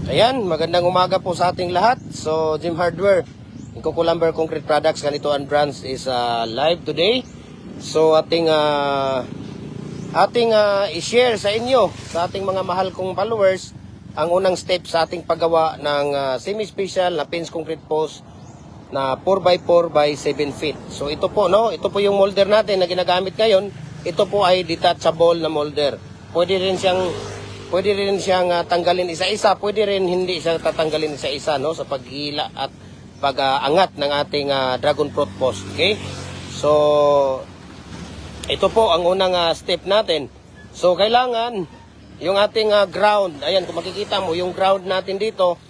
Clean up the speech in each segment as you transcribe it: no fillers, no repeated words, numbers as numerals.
Ayan, magandang umaga po sa ating lahat. So, Jim Hardware, Kuko Lumber Concrete Products, Ganituan Brands is live today. So, ating i-share sa inyo, sa ating mga mahal kong followers, ang unang step sa ating paggawa ng semi-special na fence concrete post na 4x4 by 7 feet. So, ito po, no? Ito po yung molder natin na ginagamit ngayon. Ito po ay detachable na molder. Pwede rin siyang tanggalin isa-isa, pwede rin hindi siya tatanggalin isa-isa, no, sa paghila at pag-angat ng ating dragon fruit post. Okay? So, ito po ang unang step natin. So, kailangan yung ating ground, ayan, kung makikita mo, yung ground natin dito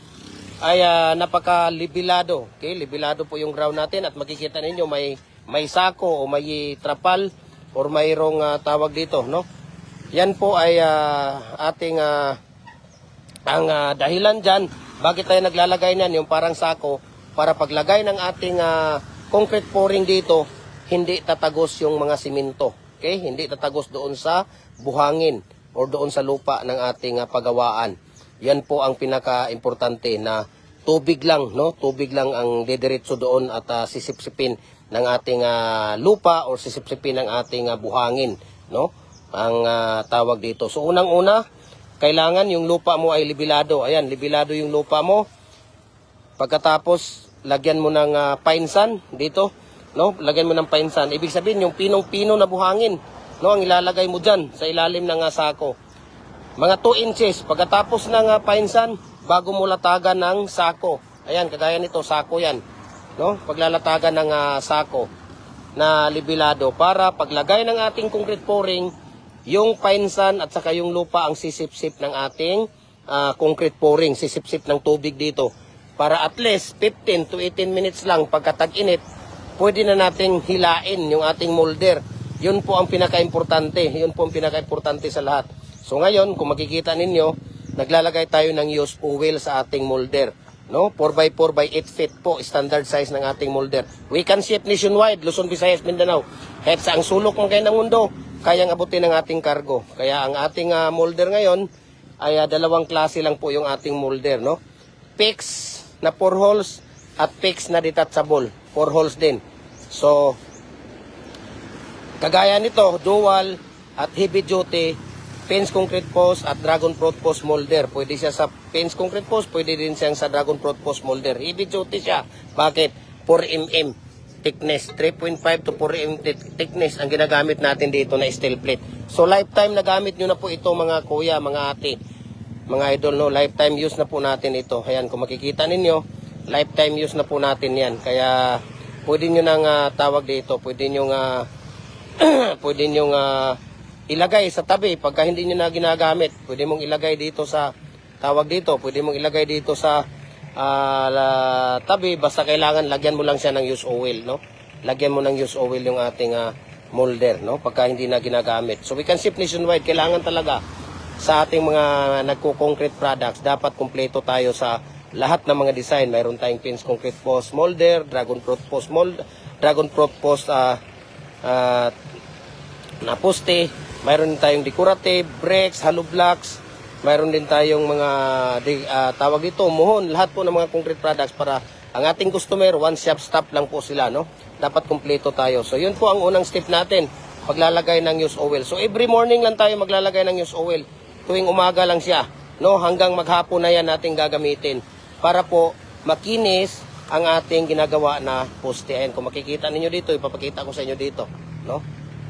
ay napaka-libilado. Okay? Libilado po yung ground natin at makikita ninyo may sako o may trapal or mayroong tawag dito, no? Yan po ay ang dahilan dyan, bakit tayo naglalagay niyan, yung parang sako, para paglagay ng ating concrete pouring dito, hindi tatagos yung mga simento. Okay? Hindi tatagos doon sa buhangin or doon sa lupa ng ating pagawaan. Yan po ang pinaka-importante, na tubig lang, no? Tubig lang ang dediretso doon at sisipsipin ng ating lupa or sisipsipin ng ating buhangin, no? Ang tawag dito. So, unang-una, kailangan yung lupa mo ay libilado. Ayan, libilado yung lupa mo. Pagkatapos, lagyan mo ng pine sand dito, no? Lagyan mo ng pine sand. Ibig sabihin, yung pinong-pino na buhangin, no, ang ilalagay mo dyan sa ilalim ng sako. Mga 2 inches. Pagkatapos ng pine sand, bago mo latagan ng sako. Ayan, kagaya nito, sako yan, no? Paglalatagan ng sako na libilado, para paglagay ng ating concrete pouring, yung pine sand at saka yung lupa ang sisip-sip ng ating concrete pouring, sisip-sip ng tubig dito, para at least 15 to 18 minutes lang pagkatag-init, pwede na nating hilain yung ating molder. Yun po ang pinaka-importante, yun po ang pinaka-importante sa lahat. So ngayon, kung makikita ninyo, naglalagay tayo ng used oil sa ating molder, no? 4x4 by 8 feet po, standard size ng ating molder. We can ship nationwide, Luzon, Visayas, Mindanao. Kahit sa ang sulok ng kayo ng mundo, kayang abutin ng ating cargo. Kaya ang ating molder ngayon ay dalawang klase lang po yung ating molder, no? Fix na 4 holes at fix na detachable, 4 holes din. So, kagaya nito, dual at heavy duty fence concrete post at dragon fruit post molder. Pwede siya sa fence concrete post, pwede din siyang sa dragon fruit post molder. Heavy duty siya. Bakit? 4 mm thickness, 3.5 to 4 mm thickness ang ginagamit natin dito na steel plate. So lifetime na gamit nyo na po ito, mga kuya, mga ate, mga idol, no? Lifetime use na po natin ito. Ayan, kung makikita ninyo, lifetime use na po natin yan. Kaya pwede nyo nang tawag dito, pwede nyo pwede nyo ilagay sa tabi pagka hindi nyo na ginagamit. Pwede mong ilagay dito sa tawag dito, pwede mong ilagay dito sa tabi, basta kailangan lagyan mo lang siya ng used oil, no? Lagyan mo ng used oil yung ating molder, no? Pagka hindi na ginagamit. So we can ship nationwide. Kailangan talaga sa ating mga nagko-concrete products, dapat kumpleto tayo sa lahat ng mga design. Mayroon tayong fence concrete post molder, dragon fruit post na poste. Mayroon tayong decorative, bricks, hollow blocks. Mayroon din tayong mga tawag dito, muhon, lahat po ng mga concrete products, para ang ating customer, one shop stop lang po sila, no? Dapat kumpleto tayo. So yun po ang unang step natin, paglalagay ng used oil. So every morning lang tayo maglalagay ng used oil. Tuwing umaga lang siya, no? Hanggang maghapon na yan natin gagamitin, para po makinis ang ating ginagawa na poste. Ayan, kung makikita ninyo dito, ipapakita ko sa inyo dito, no?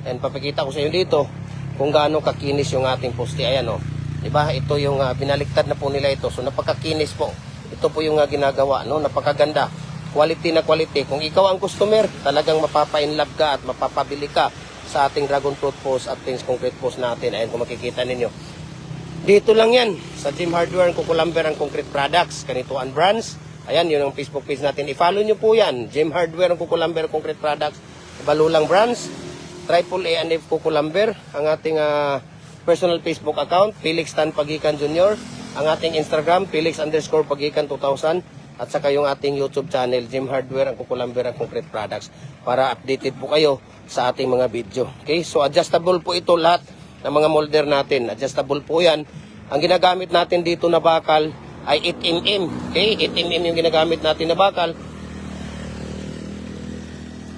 Ayan, papakita ko sa inyo dito kung gaano kakinis yung ating poste. Ayan, no? Diba? Ito yung binaliktad na po nila ito. So napakakinis po. Ito po yung ginagawa, no? Napakaganda. Quality na quality. Kung ikaw ang customer, talagang mapapa-inlove ka at mapapabili ka sa ating dragon fruit post at fence concrete post natin. Ayan, kung makikita ninyo. Dito lang yan sa Jim Hardware, Kuko Lumber and Concrete Products, Ganituan Brands. Ayan, yun ang Facebook page natin. I-follow nyo po yan. Jim Hardware and Kuko Lumber and Concrete Products, Balulang Brands, AAA and F Kuko Lumber, ang ating personal Facebook account, Felix Tan Pagikan Jr. Ang ating Instagram, Felix_Pagikan 2000. At saka yung ating YouTube channel, Jim Hardware, ang Kuko Lumber, ang Concrete Products, para updated po kayo sa ating mga video. Okay? So adjustable po ito lahat ng mga molder natin. Adjustable po yan. Ang ginagamit natin dito na bakal ay 8mm. Okay, 8mm yung ginagamit natin na bakal.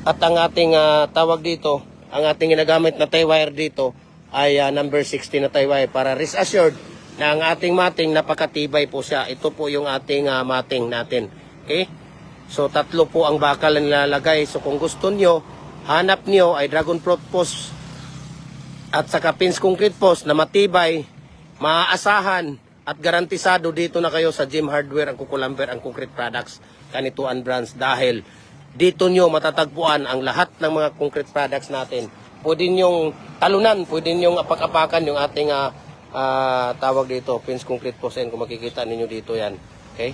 At ang ating tawag dito, ang ating ginagamit na tie wire dito ay number 60 na tie wire para rest assured na ang ating mating napakatibay po siya. Ito po yung ating mating natin. Okay? So tatlo po ang bakal na nilalagay. So kung gusto nyo, hanap nyo ay dragon fruit post at saka pins concrete post na matibay, maaasahan at garantisado, dito na kayo sa Gem Hardware, ang Kukulamber, ang Concrete Products, Kanituan Brands, dahil dito nyo matatagpuan ang lahat ng mga concrete products natin. Pwede nyong talunan, pwede nyong apak-apakan yung ating tawag dito, pins concrete post, kung makikita ninyo dito yan. Okay?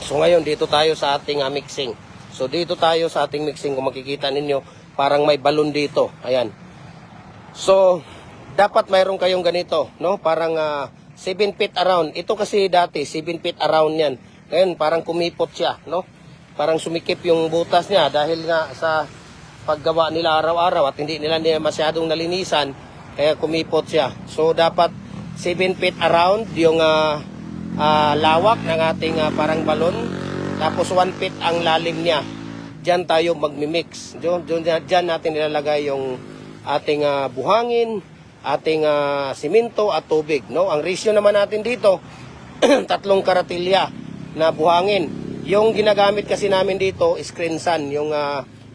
So ngayon, dito tayo sa ating mixing. So dito tayo sa ating mixing, kung makikita ninyo, parang may balon dito. Ayan. So, dapat mayroon kayong ganito, no? Parang 7 feet around. Ito kasi dati, 7 feet around yan. Ngayon, parang kumipot siya, no? Parang sumikip yung butas niya dahil nga sa paggawa nila araw-araw at hindi nila masyadong nalinisan, kaya kumipot siya. So, dapat 7 feet around yung lawak ng ating parang balon. Tapos 1 feet ang lalim niya. Diyan tayo magmimix. Diyan natin nilalagay yung ating buhangin, ating simento at tubig, no? Ang ratio naman natin dito 3 karatilya na buhangin. Yung ginagamit kasi namin dito, screen sun, yung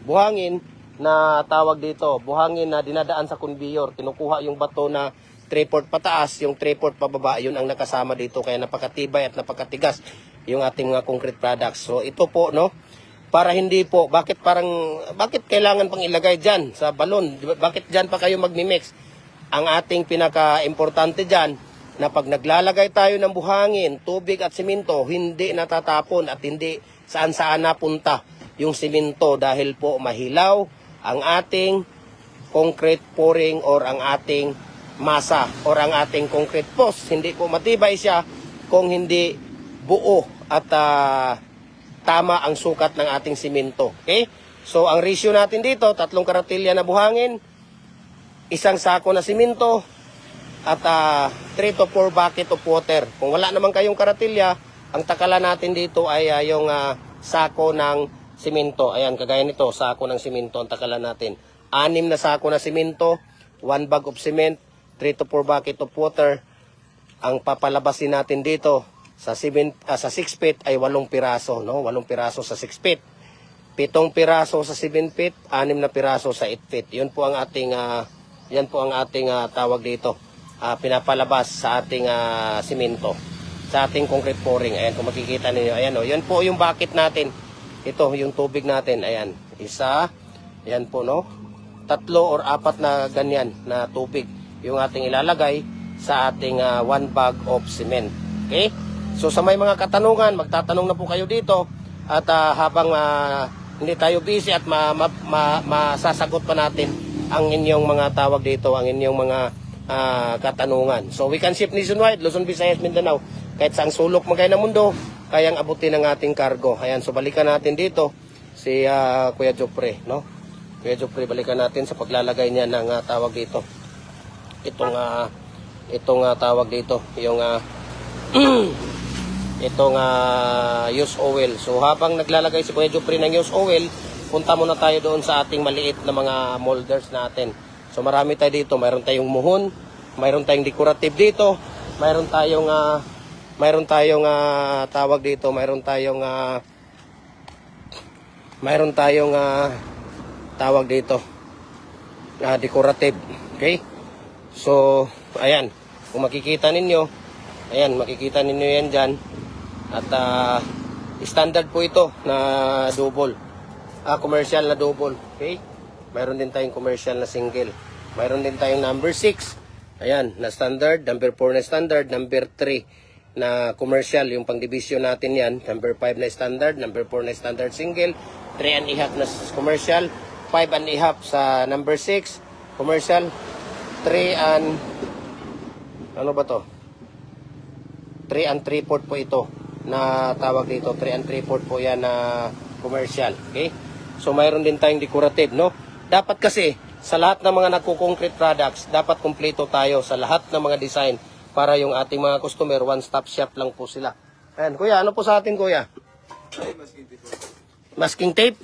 buhangin na tawag dito, buhangin na dinadaan sa conveyor. Kinukuha yung bato na 3/4 pataas, yung 3/4 pababa, yun ang nakasama dito, kaya napakatibay at napakatigas yung ating mga concrete products. So ito po, no? Para hindi po, bakit kailangan pang ilagay dyan sa balon? Bakit dyan pa kayo magmimix? Ang ating pinaka-importante dyan, na pag naglalagay tayo ng buhangin, tubig at simento, hindi natatapon at hindi saan-saan napunta yung simento, dahil po mahilaw ang ating concrete pouring or ang ating masa or ang ating concrete post. Hindi po matibay siya kung hindi buo at tama ang sukat ng ating simento. Okay? So, ang ratio natin dito, 3 karatilya na buhangin, 1 sako na simento, at 3 to 4 bucket of water. Kung wala naman kayong karatilya, ang takala natin dito ay yung sako ng simento. Ayan, kagaya nito, sako ng simento ang takala natin. 6 na sako na simento, 1 bag of cement, 3 to 4 bucket of water. Ang papalabasin natin dito sa 6 feet ay 8 piraso, no? 8 piraso sa 6 feet. 7 piraso sa 7 feet, 6 na piraso sa 8 feet. Yun po ang ating yan po ang ating tawag dito. Pinapalabas sa ating simento, sa ating concrete pouring. Ayan, kung makikita niyo, ayan, oh, yan po yung bucket natin. Ito yung tubig natin. Ayan, isa, ayan po, no? 3 or 4 na ganyan na tubig yung ating ilalagay sa ating 1 bag of cement. Okay? So sa may mga katanungan, magtatanong na po kayo dito, at habang hindi tayo busy at masasagot pa natin ang inyong mga tawag dito, ang inyong mga katanungan. So we can ship nationwide, Luzon, Visayas, Mindanao. Kahit saang sulok man kayo ng mundo, kayang abutin ng ating cargo. Ayan, so balikan natin dito si Kuya Jopre, no? Kuya Jopre, balikan natin sa paglalagay niya ng tawag dito. Itong tawag dito, yung itong used oil. So habang naglalagay si Kuya Jopre ng used oil, punta muna tayo doon sa ating maliit na mga molders natin. So marami tayo dito, mayroon tayong muhon, mayroon tayong decorative dito, mayroon tayong tawag dito, mayroon tayong tawag dito, decorative. Okay? So, ayan, kung makikita ninyo, ayan, makikita ninyo yan dyan. At standard po ito na double, commercial na double. Okay? Mayroon din tayong commercial na single. Mayroon din tayong number 6. Ayan, na standard. Number 4 na standard. Number 3 na commercial. Yung pang division natin yan. Number 5 na standard. Number 4 na standard single. 3 and a half na commercial. 5 and a half sa number 6. Commercial. 3 and... Ano ba to? 3 and 3/4 po ito. Na tawag dito. 3 and 3/4 po yan na commercial. Okay? So, mayroon din tayong decorative, no? Dapat kasi, sa lahat ng mga nagko-concrete products, dapat kumpleto tayo sa lahat ng mga design para yung ating mga customer, one-stop shop lang po sila. Ayan, kuya, ano po sa atin, kuya? Masking tape?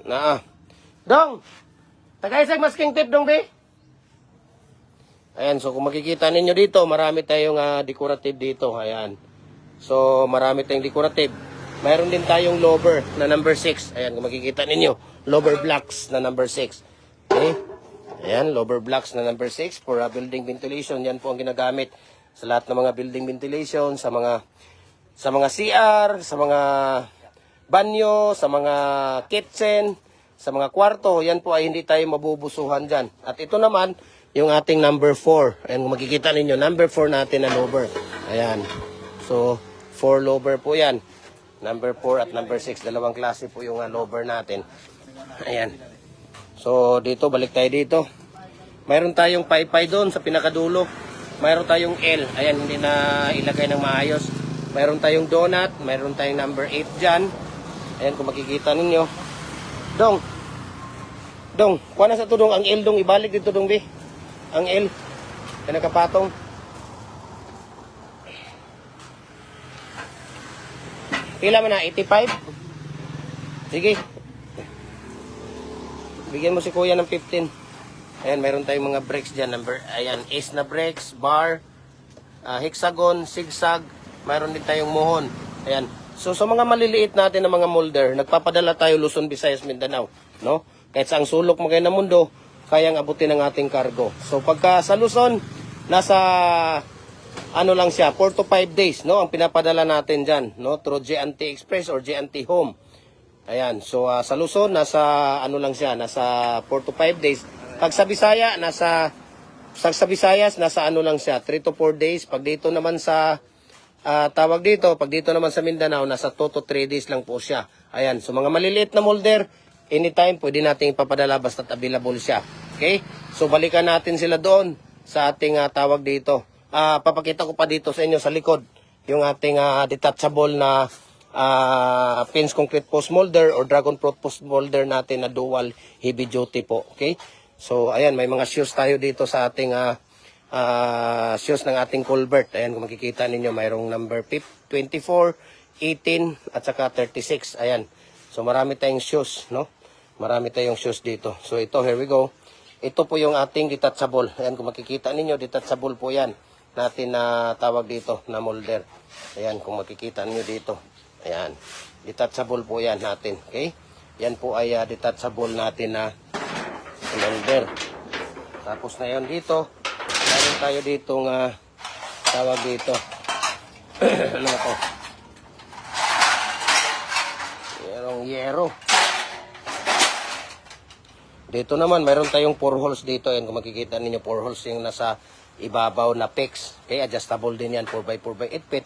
Na. Dong! Tagaysag masking tape dong, be? Ayan, so kung makikita ninyo dito, marami tayong decorative dito. Ayan. So, marami tayong decorative. Mayroon din tayong lover na number 6. Ayan, kung makikita ninyo, lover blocks na number 6. Okay? Ayan, lover blocks na number 6 for building ventilation. Yan po ang ginagamit sa lahat ng mga building ventilation, sa mga CR, sa mga banyo, sa mga kitchen, sa mga kwarto. Yan po ay hindi tayo mabubusuhan dyan. At ito naman, yung ating number 4. Ayan, kung makikita ninyo, number 4 natin na lover. Ayan. So, 4 lover po yan. Number 4 at number 6. Dalawang klase po yung lover natin. Ayan. So, dito, balik tayo dito. Mayroon tayong paypay doon sa pinakadulo. Mayroon tayong L. Ayan, hindi na ilagay ng maayos. Mayroon tayong donut. Mayroon tayong number 8 dyan. Ayan, kung makikita ninyo. Dong. Kuha na sa tudong. Ang L dong, ibalik dito dong, be. Ang L. Ayan, nakapatong. Pila mo na? 85? Sige. Bigyan mo si kuya ng 15. Ayan, mayroon tayong mga brakes dyan. Ayan, ace na brakes, bar, hexagon, zigzag. Mayroon din tayong mohon. Ayan. So, sa mga maliliit natin na mga molder, nagpapadala tayo Luzon, Visayas, Mindanao. No? Kahit sa ang sulok mo kayo ng mundo, kayang abutin ang ating cargo. So, pagka sa Luzon, nasa ano lang siya, 4 to 5 days, no? Ang pinapadala natin dyan, no? Through J&T Express or J&T Home. Ayan, so sa Luzon, nasa ano lang siya, nasa 4 to 5 days. Pag sa Bisaya, sa Visayas, nasa ano lang siya, 3 to 4 days. Pag dito naman sa, pag dito naman sa Mindanao, nasa 2 to 3 days lang po siya. Ayan, so mga maliliit na molder, anytime, pwede natin ipapadala basta't available siya. Okay? So balikan natin sila doon sa ating tawag dito. Papakita ko pa dito sa inyo sa likod, yung ating detachable na pins concrete post molder or dragon fruit post molder natin na dual heavy duty po. Okay? So, ayan, may mga shoes tayo dito sa ating shoes ng ating culvert. Ayan, kung makikita ninyo, mayroong number 24, 18, at saka 36. Ayan. So, marami tayong shoes, no? Marami tayong shoes dito. So, ito, here we go. Ito po yung ating detachable. Ayan, kung makikita ninyo, detachable po yan. Natin na tawag dito na molder. Ayan, kung makikita ninyo dito. Ayan. Detachable po yan natin. Okay? Yan po ay detachable natin na molder. Tapos na yun dito. Meron tayo ditong tawag dito. Ano na to? Merong yero. Dito naman, mayroon tayong 4 holes dito. Ayan, kung makikita ninyo, 4 holes yung nasa ibabaw na pegs. Okay, adjustable din yan, 4x4 by 8 feet.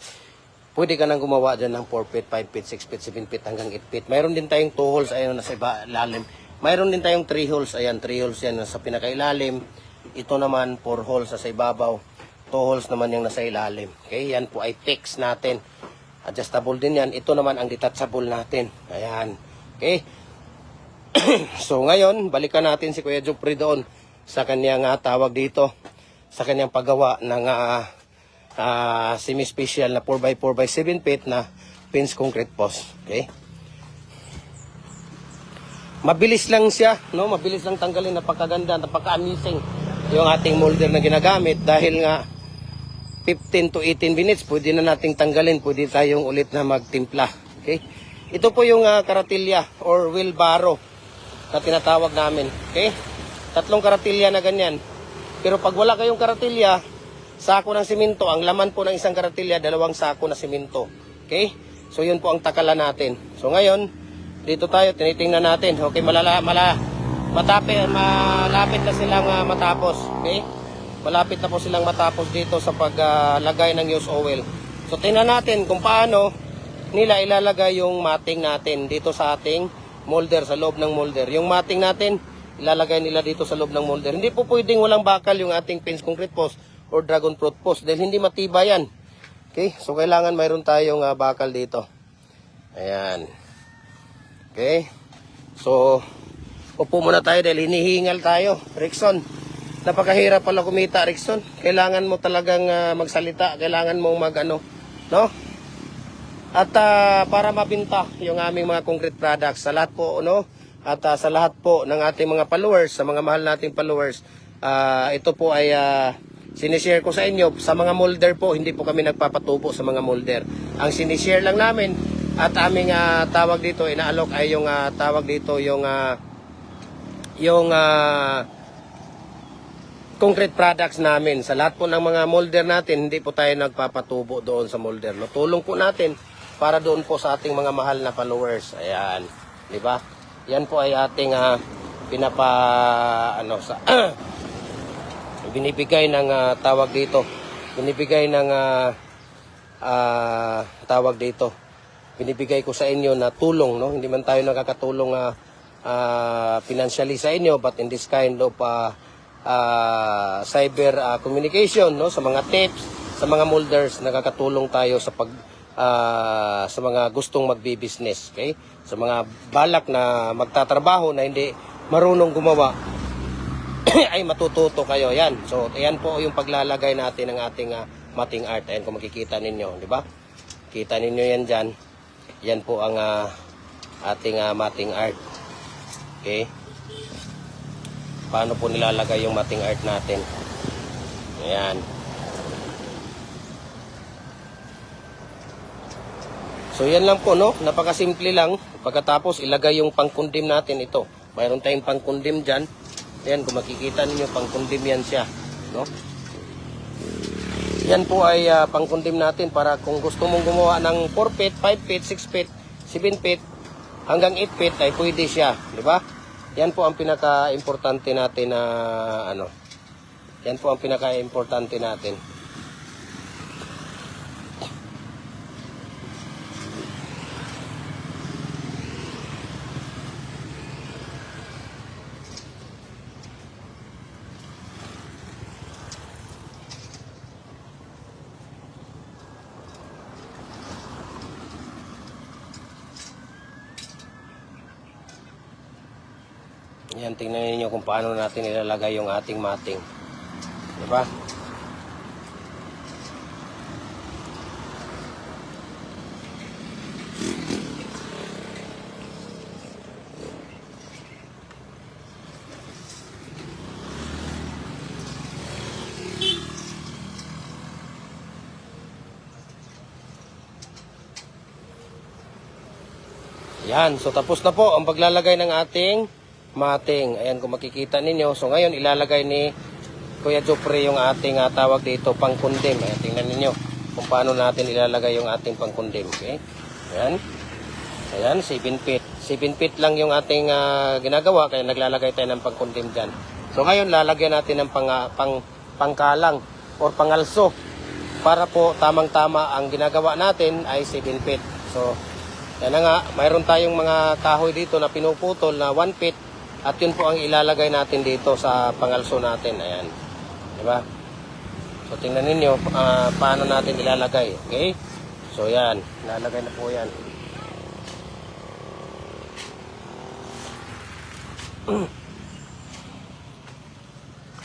Pwede ka nang gumawa dyan ng 4 feet, 5 feet, 6 feet, 7 feet, hanggang 8 feet. Mayroon din tayong 2 holes, ayun, nasa ilalim. Mayroon din tayong 3 holes, ayan, 3 holes yan nasa pinakailalim. Ito naman, 4 holes sa ibabaw. 2 holes naman yung nasa ilalim. Okay, yan po ay pegs natin. Adjustable din yan. Ito naman ang detachable natin. Ayan. Okay. So ngayon, balikan natin si Kuya Jupri doon sa kanyang tawag dito, sa kanyang paggawa ng semi-special na 4x4 by 7 feet na pins concrete post. Okay? Mabilis lang siya, no? Mabilis lang tanggalin, napakaganda, napaka-amusing yung ating molder na ginagamit dahil nga 15 to 18 minutes pwede na nating tanggalin, pwede tayong ulit na magtimpla. Okay? Ito po yung karatilya or wheelbarrow na tinatawag namin. Okay? 3 karatilya na ganyan. Pero pag wala kayong karatilya, sako ng simento, ang laman po ng isang karatilya, 2 sako na simento. Okay? So yun po ang takalan natin. So ngayon, dito tayo, tinitingnan natin. Okay, malapit na silang matapos. Okay? Malapit na po silang matapos dito sa paglagay ng used oil. So tingnan natin kung paano nila ilalagay yung matting natin dito sa ating molder, sa loob ng molder. Yung matting natin, ilalagay nila dito sa loob ng molder. Hindi po pwedeng walang bakal yung ating pins concrete post or dragon fruit post dahil hindi matibay yan. Okay? So kailangan mayroon tayong bakal dito. Ayan. Okay? So upo muna tayo dahil hinihingal tayo. Rickson, napakahirap pala kumita, Rickson. Kailangan mo talagang magsalita, kailangan mo no? At para mabinta yung aming mga concrete products sa lahat po, no? At sa lahat po ng ating mga followers, sa mga mahal nating followers, ito po ay sinishare ko sa inyo. Sa mga molder po, hindi po kami nagpapatubo sa mga molder. Ang sinishare lang namin at aming tawag dito, inaalok ay yung tawag dito, yung concrete products namin. Sa lahat po ng mga molder natin, hindi po tayo nagpapatubo doon sa molder. No? Tulong po natin para doon po sa ating mga mahal na followers. Ayan, di ba? Yan po ay ating binibigay ng tawag dito. Binibigay ng tawag dito. Binibigay ko sa inyo na tulong, no? Hindi man tayo nakakatulong financially sa inyo, but in this kind of cyber communication, no? Sa mga tips, sa mga molders, nakakatulong tayo sa sa mga gustong magbi-business, okay? Sa mga balak na magtatrabaho na hindi marunong gumawa, ay matututo kayo. Yan. So, ayan po yung paglalagay natin ng ating mating art. Ayan kung makikita ninyo, di ba? Kita ninyo yan dyan. Yan po ang ating mating art. Okay? Paano po nilalagay yung mating art natin? Ayan. So yan lang po, no? Napakasimple lang. Pagkatapos ilagay yung pangkundim natin ito. Mayroon tayong pangkundim dyan. Ayan, kung makikita ninyo, pangkundim yan siya, no? Yan po ay pangkundim natin para kung gusto mong gumawa ng 4 feet, 5 feet, 6 feet, 7 feet, hanggang 8 feet ay pwede siya, di ba? Yan po ang pinaka-importante natin na Yan po ang pinaka-importante natin. Yan, tingnan niyo kung paano natin ilalagay yung ating mating. Diba? Yan, so tapos na po ang paglalagay ng ating mating. Ayan kung makikita ninyo. So ngayon ilalagay ni Kuya Jopre yung ating tawag dito pangkundim. Ayan, tingnan ninyo kung paano natin ilalagay yung ating pangkundim. Okay? Ayan. Ayan, 7 feet. 7 feet lang yung ating ginagawa kaya naglalagay tayo ng pangkundim dyan. So ngayon lalagyan natin ng pangkalang or pangalso para po tamang-tama ang ginagawa natin ay 7 feet. So yan na nga, mayroon tayong mga kahoy dito na pinuputol na 1 feet at yun po ang ilalagay natin dito sa pangalso natin. Ayan. Diba? So tingnan ninyo paano natin ilalagay. Okay? So yan, ilalagay na po yan.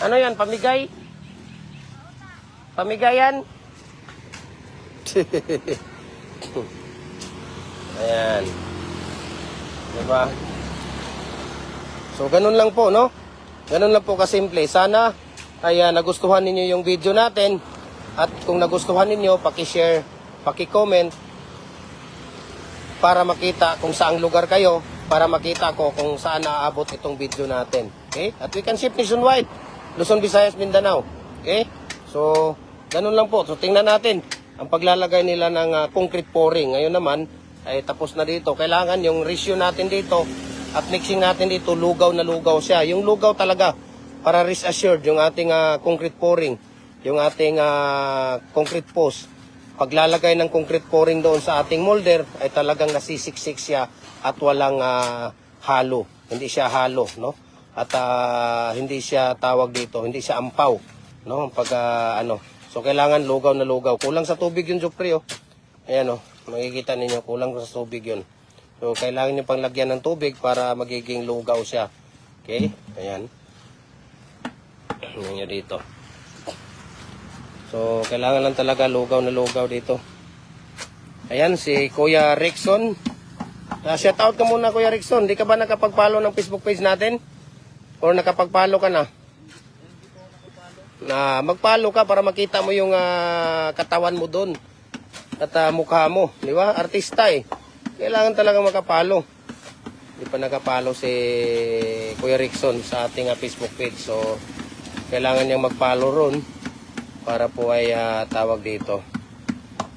Ano yan? Pamigay? Pamigay yan? Ayan. Diba? So, ganun lang po, no? Ganun lang po kasimple. Sana ay nagustuhan ninyo yung video natin. At kung nagustuhan ninyo, paki-share, paki-comment para makita kung saang lugar kayo, para makita ko kung saan naaabot itong video natin. Okay? At we can ship nationwide. Luzon, Visayas, Mindanao. Okay? So, ganun lang po. So, tingnan natin ang paglalagay nila ng concrete pouring. Ngayon naman, ay tapos na dito. Kailangan yung ratio natin dito at mixing natin dito, lugaw na lugaw siya. Yung lugaw talaga, para risk assured, yung ating concrete pouring, yung ating concrete post. Paglalagay ng concrete pouring doon sa ating molder, ay talagang nasisiksik siya at walang halo. Hindi siya halo, no? At hindi siya tawag dito, hindi siya ampaw, no? Pag So, kailangan lugaw na lugaw. Kulang sa tubig yun, Jopre, oh. Ayan, oh. Makikita ninyo, kulang sa tubig yun. So, kailangan nyo pang lagyan ng tubig para magiging lugaw siya. Okay? Ayan. Tingnan nyo dito. So, kailangan lang talaga lugaw na lugaw dito. Ayan, si Kuya Rickson. Shout out ka muna, Kuya Rickson. Di ka ba nakapag-follow ng Facebook page natin? Or nakapag-follow ka na? Na mag-follow ka para makita mo yung katawan mo doon. At mukha mo. Di ba? Artista eh. Kailangan talaga makapalo. Hindi pa nakapalo si Kuya Rickson sa ating Facebook page. So, kailangan niyang mag-follow ron para po ay tawag dito.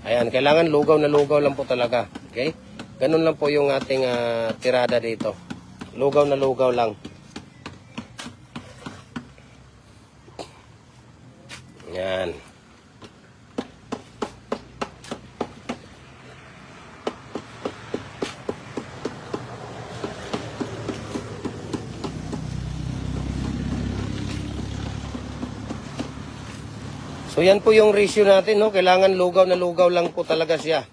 Ayan, kailangan lugaw na lugaw lang po talaga. Okay? Ganun lang po yung ating tirada dito. Lugaw na lugaw lang. Yan. So yan po yung ratio natin, no? Kailangan lugaw na lugaw lang po talaga siya.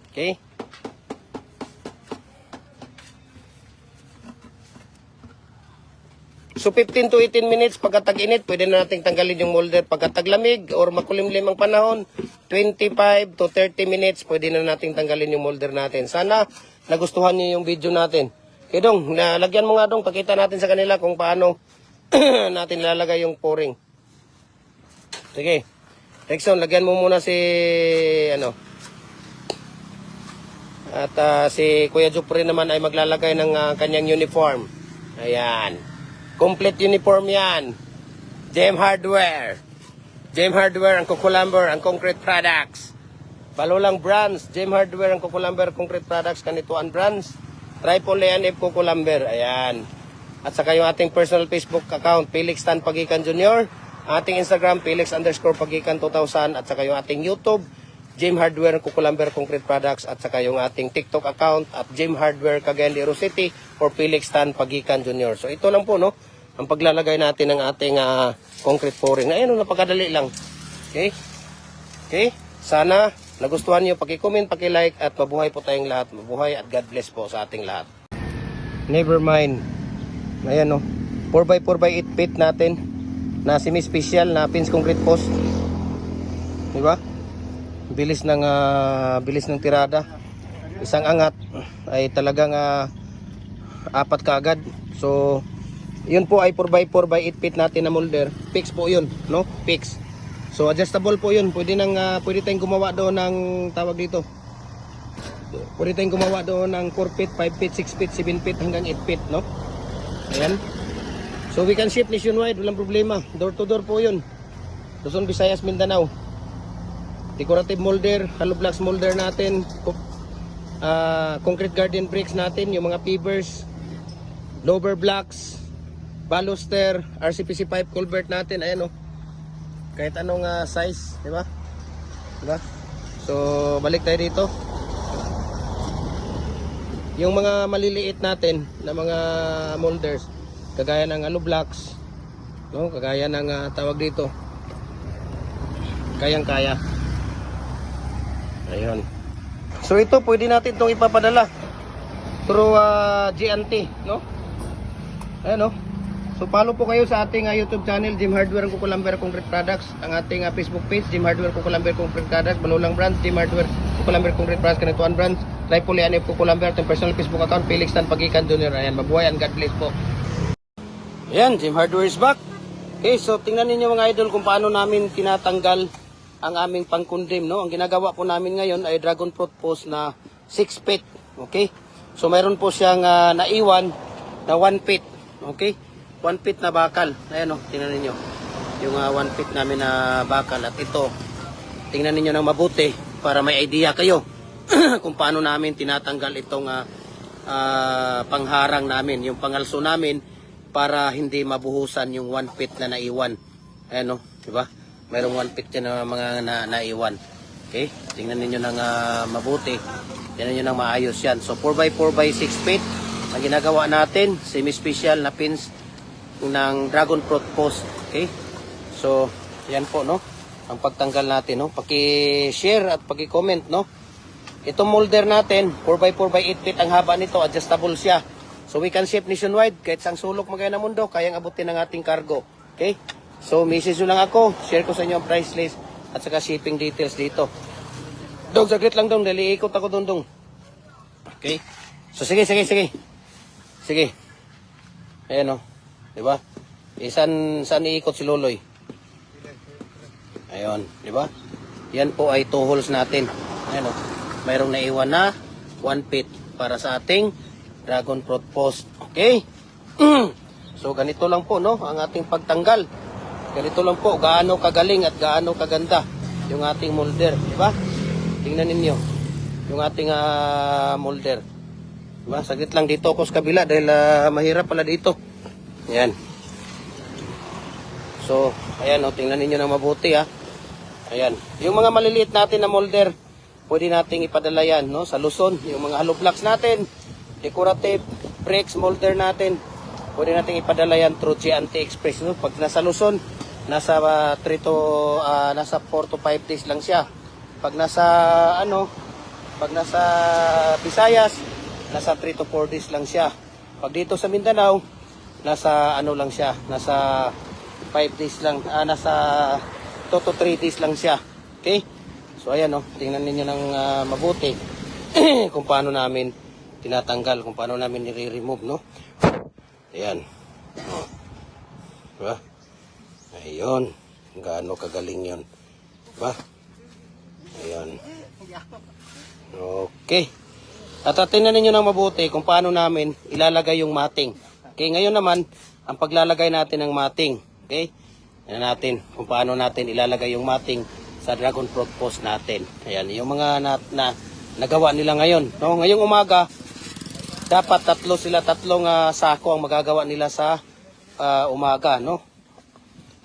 Okay? So 15 to 18 minutes pagka tag-init, pwede na nating tanggalin yung molder. Pagka taglamig or makulimlim ang panahon, 25 to 30 minutes, pwede na nating tanggalin yung molder natin. Sana nagustuhan niyo yung video natin. Okay dong, nalagyan mo nga dong, pakita natin sa kanila kung paano natin lalagay yung pouring. Sige. Rickson, lagyan mo muna si At si Kuya Jupri naman ay maglalagay ng kanyang uniform. Ayan. Complete uniform yan. Gem Hardware. Gem Hardware, ang Kukulamber, ang Concrete Products. Balolang Brands. Gem Hardware, ang Kukulamber, Concrete Products, Kanituan Brands. Triple ANF Kukulamber. Ayan. At saka yung ating personal Facebook account, Felix Tan Pagikan Jr. Ating Instagram, Felix_Pagikan 2000. At saka yung ating YouTube, Gem Hardware, Kukulamber, Concrete Products. At saka yung ating TikTok account at Gem Hardware, Cagayan de Oro City or Felix Tan Pagikan Jr. So ito lang po, no? Ang paglalagay natin ng ating concrete pouring. Ayan, napakadali lang. Okay? Okay? Sana nagustuhan nyo. Paki-comment, paki-like at mabuhay po tayong lahat. Mabuhay at God bless po sa ating lahat. Never mind. Ayan, no? 4x4x8 feet natin na semi-special na pins concrete post. Diba? Bilis ng tirada. Isang angat ay talagang 4 kaagad. So, yun po ay 4x4x8 feet natin na molder. Fix po yun, no? Fix. So, adjustable po yun. Pwede tayong gumawa doon ng tawag dito. Pwede tayong gumawa doon ng 4 feet, 5 feet, 6 feet, 7 feet hanggang 8 feet, no? Ayan. So we can ship nationwide, walang problema. Door to door po yun. Luzon, Visayas, Mindanao. Decorative molder, hollow blocks molder natin. Concrete garden bricks natin, yung mga pavers, lower blocks, baluster, RCPC pipe culvert natin. Ayan o. Kahit anong size, di ba? Diba? So balik tayo dito. Yung mga maliliit natin na mga molders, kagaya ng hollow blocks, no? Kagaya ng tawag dito, kayang-kaya. Ayun. So ito pwede natin itong ipapadala through GNT, no? Ayan, no? So follow po kayo sa ating YouTube channel, Gem Hardware, Kukulamber, Concrete Products. Ang ating Facebook page, Gem Hardware, Kukulamber, Concrete Products. Balolang Brands, Gem Hardware, Kukulamber, Concrete Products, Kanituan Brands. Triple ANF Kukulamber, ating personal Facebook account, Felix Tan Pagikan Jr. Ayan, mabuhay and God bless po. Ayan, Gem Hardware is back. Okay, so tingnan ninyo mga idol kung paano namin tinatanggal ang aming pangkundim, no? Ang ginagawa po namin ngayon ay dragon fruit post na 6 feet. Okay? So mayroon po siyang naiwan na 1 feet. Okay? 1 feet na bakal. Ayan, no? Tingnan ninyo. Yung 1 feet namin na bakal. At ito, tingnan ninyo ng mabuti para may idea kayo kung paano namin tinatanggal itong pangharang namin, yung pangalso namin para hindi mabuhusan yung 1 feet na naiwan. Ayan, no? Diba? Mayroong 1 feet na mga naiwan. Okay? Tingnan ninyo ng mabuti. Tingnan ninyo ng maayos yan. So 4x4x6 feet ang ginagawa natin. Semi-special na pins ng dragon fruit post. Okay? So, yan po, no? Ang pagtanggal natin, no? Paki-share at paki-comment, no? Itong molder natin, 4x4x8 feet ang haba nito. Adjustable siya. So, we can ship nationwide. Kahit sang sulok magaya ng mundo, kayang abutin ng ating cargo. Okay? So, message nyo lang ako. Share ko sa inyo ang price list at saka shipping details dito. Dong, saglit lang dong. Dali, ikot ako dong. Okay? So, sige. Sige. Ayan o. Diba? Saan iikot si Loloy? Ayun. Diba? Yan po ay 2 holes natin. Ayan o. Mayroong naiwan na 1 feet para sa ating dragon fruit post. Okay? So, ganito lang po, no? Ang ating pagtanggal. Ganito lang po, gaano kagaling at gaano kaganda yung ating molder, di ba? Tingnan ninyo, yung ating molder. Diba? Saglit lang dito ako sa kabila dahil mahirap pala dito. Ayan. So, ayan, tingnan ninyo na mabuti, ha. Ayan. Yung mga maliliit natin na molder, pwede nating ipadala yan, no? Sa Luzon. Yung mga hollow blocks natin, decorative bricks molder natin, pwede nating ipadala yan through G&T Express, no? Pag nasa Luzon, nasa 4 to 5 days lang siya. Pag nasa Visayas, nasa 3 to 4 days lang siya. Pag dito sa Mindanao, nasa lang siya, nasa 5 days lang, nasa 2 to 3 days lang siya. Okay? So ayan, tingnan niyo ng mabuti kung paano namin tinatanggal, kung paano namin nire-remove, no? Ayan. Diba? Ayun. Gaano kagaling yun. Diba? Ayun. Okay. At tingnan ninyo ng mabuti kung paano namin ilalagay yung mating. Okay, ngayon naman, ang paglalagay natin ng mating. Okay? Yan natin kung paano natin ilalagay yung mating sa dragon fruit post natin. Ayan, yung mga nagawa nila ngayon. No? Ngayong umaga, dapat tatlong sako ang magagawa nila sa umaga, no?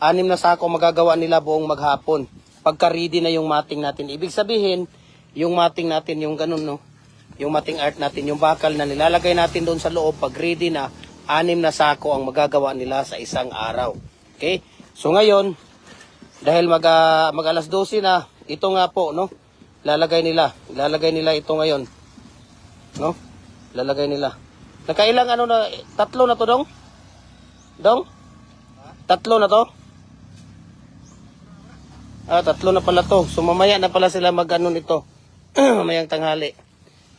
6 na sako magagawa nila buong maghapon. Pagka ready na yung mating natin. Ibig sabihin, yung mating natin, yung ganun, no? Yung mating art natin, yung bakal na nilalagay natin doon sa loob, pag ready na, 6 na sako ang magagawa nila sa isang araw. Okay? So ngayon, dahil mag alas 12 na, ito nga po, no? Ilalagay nila ito ngayon. No? Lalagay nila. Nakailang na, 3 na to, Dong? Dong? 3 na to? 3 na pala to. So mamaya na pala sila nito. Mamayang tanghali.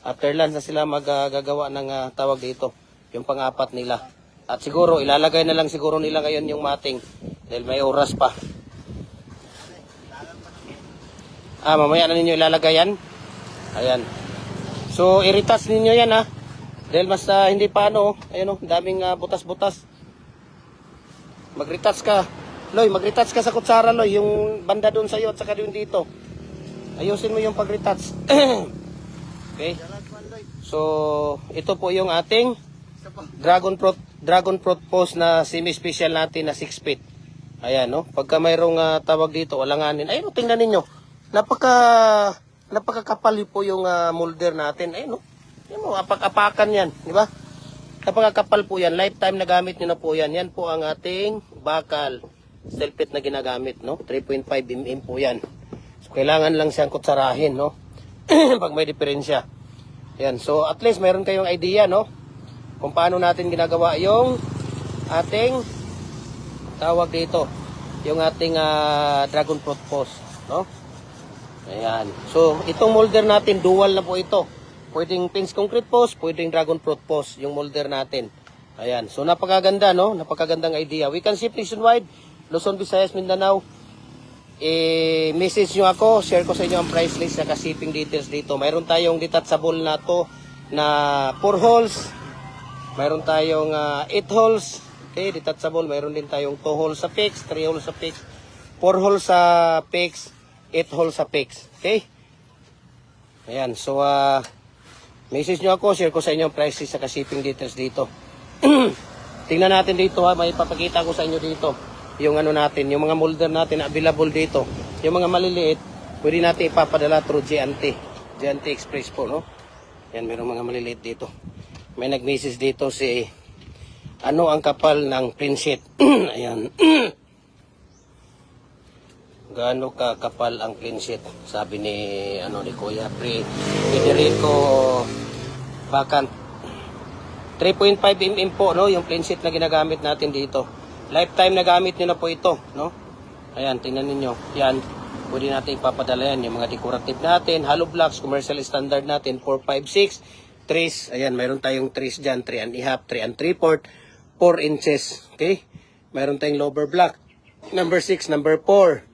After lunch na sila gagawa ng tawag dito. Yung pang-4 nila. At siguro, ilalagay na lang siguro nila ngayon yung mating. Dahil may oras pa. Mamaya na ninyo ilalagay yan. Ayan. So, i-retouch ninyo yan, ha. Dahil mas hindi pa ayun, daming butas-butas. Mag-retouch ka. Loy, mag-retouch ka sa kutsara, Loy. Yung banda doon sa'yo at saka doon dito. Ayusin mo yung pag-retouch. Okay. So, ito po yung ating dragon fruit post na semi-special natin na 6 feet. Ayan, no? Pagka mayroong tawag dito, walanganin. Ayun, tingnan ninyo. Napakakapal po yung molder natin. Ayun, no? Ayun mo, apak-apakan yan. Di ba? Napakakapal po yan. Lifetime na gamit nyo na po yan. Yan po ang ating bakal. Steel plate na ginagamit, no? 3.5 mm po yan. So, kailangan lang siyang kutsarahin, no? Pag may diferensya. Yan. So, at least mayroon kayong idea, no? Kung paano natin ginagawa yung ating tawag dito. Yung ating dragon fruit post, no? Ayan. So, itong molder natin, dual na po ito. Pwedeng pins concrete post, pwedeng dragon fruit post, yung molder natin. Ayan. So, napakaganda, no? Napakagandang idea. We can ship nationwide. Luzon, Visayas, Mindanao. Message nyo ako, share ko sa inyo ang price list at shipping details dito. Mayroon tayong detachable na to na 4 holes. Mayroon tayong 8 holes. Okay, detachable. Mayroon din tayong 2 holes sa fix, 3 holes sa fix, 4 holes sa fix, 8 holes sa fix. Okay? Ayan, so message nyo ako, share ko sa inyo ang price list at shipping details dito. Tingnan natin dito, may papakita ko sa inyo dito. Yung natin, yung mga molder natin available dito. Yung mga maliliit, pwede natin ipapadala through G&T Express po, no? Yan, mayroong mga maliliit dito. May nag-message dito si ano ang kapal ng print sheet. Ayan. Gaano ka kapal ang print sheet? Sabi ni Kuya Federico Bacan. 3.5 mm po, no, yung print sheet na ginagamit natin dito. Lifetime na gamit nyo na po ito, no? Ayan, tingnan niyo. Yan, pwede natin ipapadala yan. Yung mga decorative natin, hollow blocks, commercial standard natin, 4, 5, 6, trees. Ayan, mayroon tayong trees dyan, 3 and a half, 3 and 3/4, 4 inches. Okay? Mayroon tayong lower block. Number 6, number 4.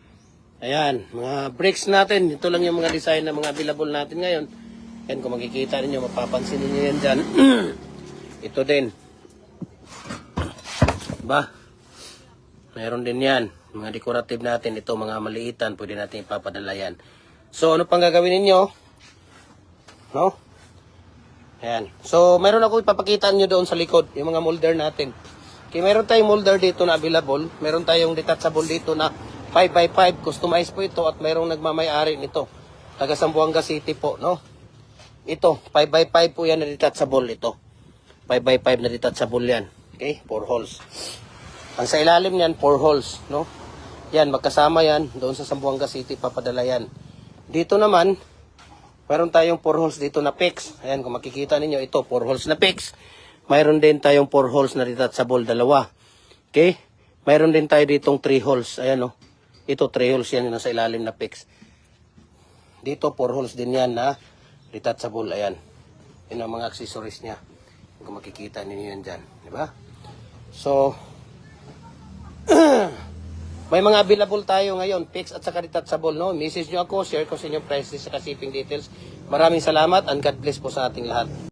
Ayan, mga bricks natin. Ito lang yung mga design na mga available natin ngayon. Yan, kung makikita ninyo, mapapansin ninyo yan dyan. Ito din. Ba? Meron din yan. Mga decorative natin. Ito, mga maliitan. Pwede natin ipapadala yan. So, ano pang gagawin ninyo? No? Ayan. So, meron ako ipapakita nyo doon sa likod. Yung mga molder natin. Okay, meron tayong molder dito na available. Meron tayong detachable dito na 5x5. Customize po ito at mayroong nagmamay-ari nito. Taga Zamboanga City po, no? Ito, 5x5 po yan na detachable ito. 5x5 na detachable yan. Okay, 4 holes. Ang sa ilalim niyan, 4 holes, no? Yan, magkasama yan. Doon sa Zamboanga City, papadala yan. Dito naman, meron tayong 4 holes dito na PEX. Ayan, kung makikita ninyo, ito, 4 holes na PEX. Mayroon din tayong 4 holes na detachable, dalawa. Okay? Mayroon din tayo ditong 3 holes. Ayan, no? Ito, 3 holes yan, yung nasa ilalim na PEX. Dito, 4 holes din yan na detachable. Ayan. Yan ang mga accessories niya. Kung makikita ninyo yan dyan. Diba? So, may mga available tayo ngayon, PEX at saka detachable, no? Message nyo ako, share ko sa inyo price list sa shipping details. Maraming salamat and God bless po sa ating lahat.